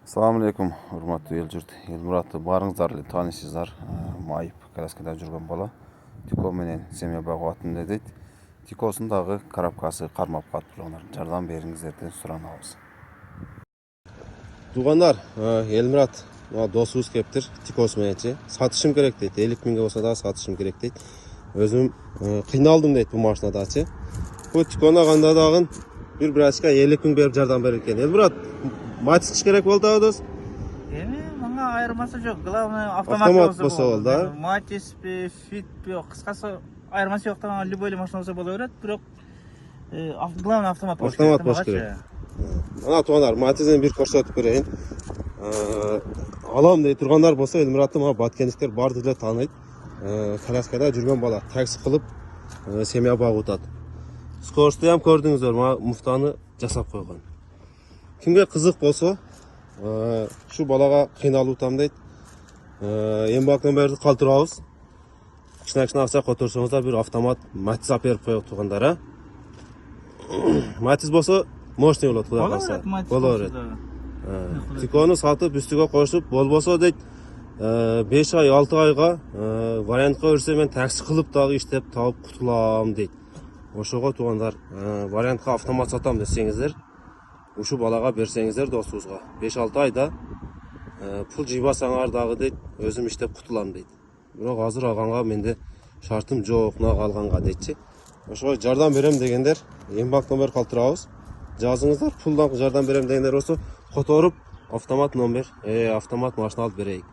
Assalamu alaikum, hurmatli ел жұрт. Елмұратты барыңыздар эле таанышсыздар. Майып коляскада жүргөн бала. Тико менен семья багып дейт. Тикосун дагы коробкасы кармап калыптыр. Жардам бериңиздер деп суранабыз. Тугандар, Елмұрат досубуз кептир, Тикос мененчи. Сатышым керек дейт. 50 миңге болсо да сатышым керек дейт. Өзүм кыйналдым дейт бул машинадачы. Бул Тикону кандай дагы bir brachka 50 ming berip жардам берер экен. Елмұрат, матис керек болду дос. Мага айырмасы жок. Главное автомат болсо болду, да? Матис пе, фит пе, кыскасы айырмасы жок. Любой машина болсо боло берет, бирок главное автомат болуш керек. Автомат болуш керек. Ана тугандар, матисин бир көрсөтүп берейин. Алам дей тургандар болсо, Елмуратты мага баткендиктер барды эле тааныйт. Коляскада жүргөн бала, такси кылып семья багып атат. Скоросту ham көрдүңүздөр, мага муфтаны жасап койгон. Kimge kızık bolsa, şu balaga kıynalı utam deyt. En baktan beri kaldırabız. Kışına aksa kotursanızda bir avtomat matiz berip koyup turgandara. Matiz bolsa, moşni bolot Xudo kalsa. Bolaverat. Tikonu satıp üstüge koşup bol bolsa deyt. 5 ay 6 ayga variantga örse men taksi kılıp dagı işlep taup kutulam deyt. Oşoga turgandar variantga avtomat satam desеңиздер. Uşu balaga bersеңиздер досубузга 5-6 айда pul жыйбасаңар дагы дейт, өзүм иштеп кутулам дейт. Бирок азыр алганга менде шартым жок, нак алганга дейтчи. Ошого жардам берем дегендер, эмбак номер калтырабыз. Жазыңыздар, пулдан жардам берем дегендер болсо, которуп автомат номер, автомат машина алып берейик.